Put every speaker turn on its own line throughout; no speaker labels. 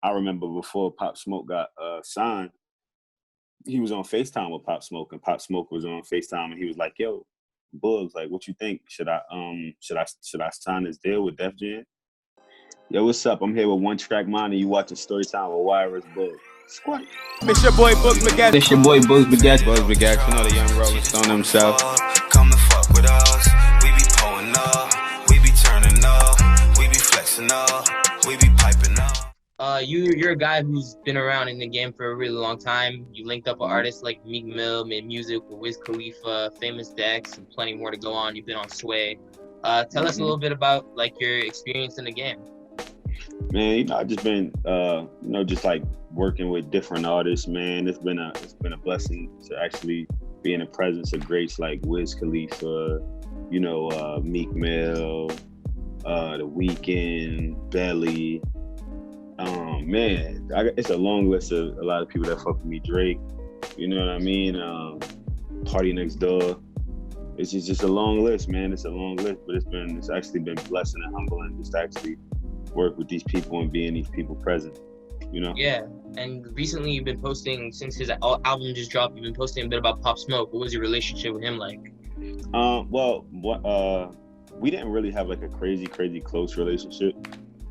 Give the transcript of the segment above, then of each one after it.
I remember before Pop Smoke got signed, he was on FaceTime with Pop Smoke, and Pop Smoke was on FaceTime, and he was like, "Yo, Boogz, like, what you think? Should I sign this deal with Def Jam?" Yo, what's up? I'm here with One Track Mind, and you watching Storytime with YRS Boogz. Squat.
It's your boy Boogz Begat.
It's your boy Boogz Begat.
Boogz Begat, you know the young Rolling Stone himself.
Come and fuck with us. We be pulling up. We be turning up. We be flexing up. We be piping up.
You're a guy who's been around in the game for a really long time. You linked up with artists like Meek Mill, made music with Wiz Khalifa, Famous Dex, and plenty more to go on. You've been on Sway. Tell us a little bit about like your experience in the game.
Man, you know, I've just been, just like working with different artists, man. It's been a blessing to actually be in the presence of greats like Wiz Khalifa, Meek Mill, The Weeknd, Belly. Man, it's a long list of a lot of people that fuck with me. Drake, you know what I mean? Party Next Door. It's just a long list, man. It's a long list, but it's actually been blessing and humbling just to actually work with these people and be in these people present,
Yeah, and recently you've been posting, since his album just dropped, you've been posting a bit about Pop Smoke. What was your relationship with him like?
We didn't really have like a crazy close relationship,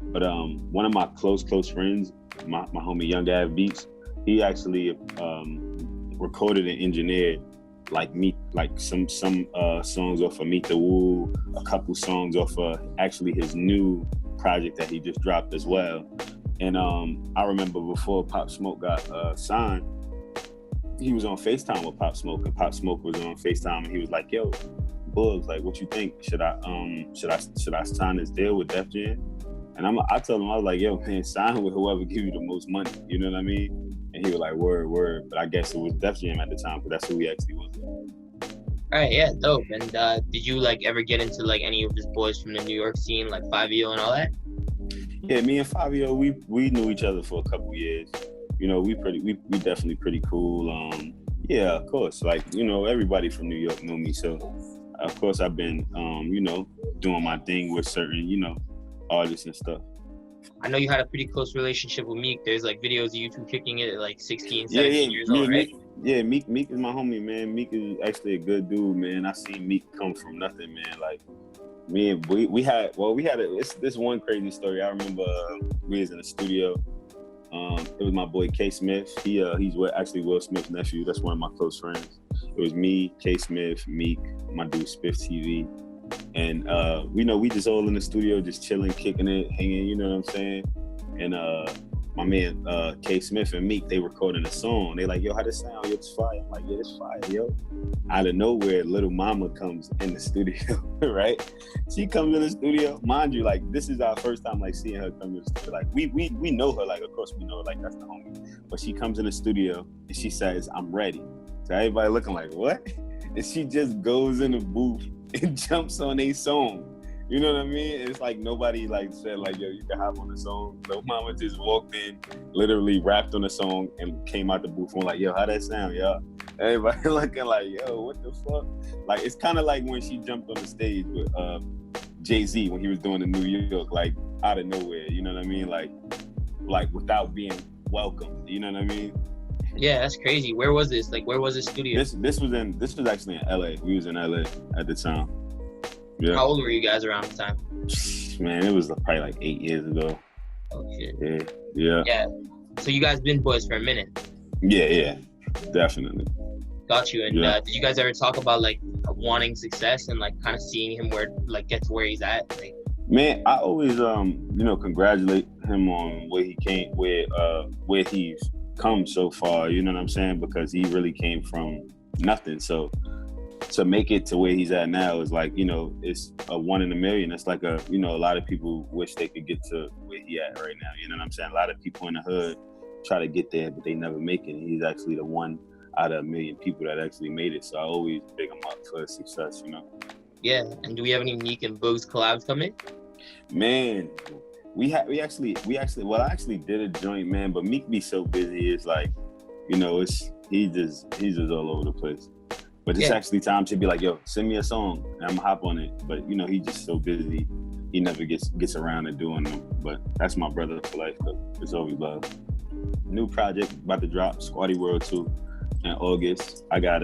but one of my close friends, my homie Young Av Beats, he actually recorded and engineered some songs off of Meet the Woo, a couple songs off of actually his new project that he just dropped as well. And I remember before Pop Smoke got signed, he was on FaceTime with Pop Smoke, and Pop Smoke was on FaceTime, and he was like, "Yo, Boogz, like, what you think? Should I sign this deal with Def Jam?" And I told him, I was like, "Yo, man, sign with whoever give you the most money." You know what I mean? And he was like, "Word." But I guess it was Def Jam at the time, because that's who he actually was.
All right, yeah, dope. And did you like ever get into like any of his boys from the New York scene, like Fivio and all that?
Yeah, me and Fivio, we knew each other for a couple years. We definitely pretty cool. Yeah, of course. Like, everybody from New York knew me, so of course I've been doing my thing with certain, artists and stuff.
I know you had a pretty close relationship with Meek. There's like videos of you two kicking it at like 16, 17 years old, right?
Meek is my homie, man. Meek is actually a good dude, man. I seen Meek come from nothing, man. Like, me and we had this one crazy story. I remember we was in the studio. It was my boy K Smith. He's actually Will Smith's nephew. That's one of my close friends. It was me, K Smith, Meek, my dude Spiff TV. And we just all in the studio, just chilling, kicking it, hanging, you know what I'm saying? And my man K Smith and Meek, they recording a song. They like, "Yo, how this sound? Yo, it's fire." I'm like, "Yeah, it's fire, yo." Out of nowhere, Little Mama comes in the studio, right? She comes in the studio. Mind you, like, this is our first time like seeing her come to the studio. Like, we know her, like, of course we know her, like, that's the homie. But she comes in the studio and she says, "I'm ready." So everybody looking like, "What?" And she just goes in the booth and jumps on a song. You know what I mean? It's like nobody like said like, "Yo, you can hop on the song." Lil Mama just walked in, literally rapped on the song, and came out the booth and like, "Yo, how that sound, y'all?" Everybody looking like, "Yo, what the fuck?" Like, it's kind of like when she jumped on the stage with Jay-Z when he was doing the New York, like out of nowhere. You know what I mean? Like without being welcomed. You know what I mean?
Yeah, that's crazy. Where was this? Like, where was the studio?
This was actually in LA. We was in LA at the time. Yeah.
How old were you guys around the time?
Man, it was probably like 8 years ago.
Oh shit.
Yeah.
Yeah. So you guys been boys for a minute.
Yeah, definitely.
Got you. And did you guys ever talk about like wanting success and like kind of seeing him get to where he's at? Like,
man, I always congratulate him on where he came, where he's come so far. You know what I'm saying? Because he really came from nothing. So to make it to where he's at now is like, it's a 1 in a million. It's like a lot of people wish they could get to where he at right now. You know what I'm saying? A lot of people in the hood try to get there, but they never make it. And he's actually the one out of a million people that actually made it. So I always big him up for his success,
Yeah. And do we have any Meek and Boogz collabs coming?
Man, I actually did a joint, man, but Meek be so busy. It's like, he's just all over the place. But it's actually time to be like, "Yo, send me a song and I'm gonna hop on it." But he's just so busy. he never gets around to doing them. But that's my brother for life, though. It's all we love. New project about to drop, Squatty World 2 in August. I got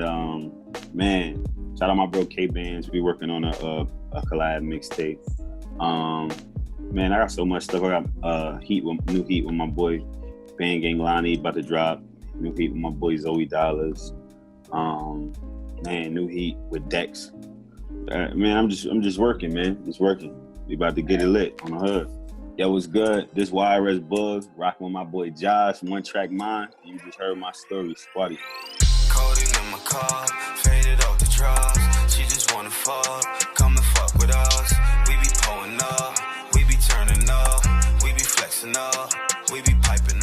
man, shout out my bro K-Bands. We working on a collab mixtape. Man, I got so much stuff. I got new heat with my boy Bang Gang Lonnie about to drop. New heat with my boy Zoe Dollars. Man, new heat with Dex. Man, I'm just working, man. Just working. We about to get it lit on the hood. Yo, what's good? This YRS Boogz, rocking with my boy Josh, One Track Mind. You just heard my story, Squatty.
Coding in my car, faded off the drugs. She just wanna fuck, come and fuck with us. We be pulling up, we be turning up, we be flexing up, we be piping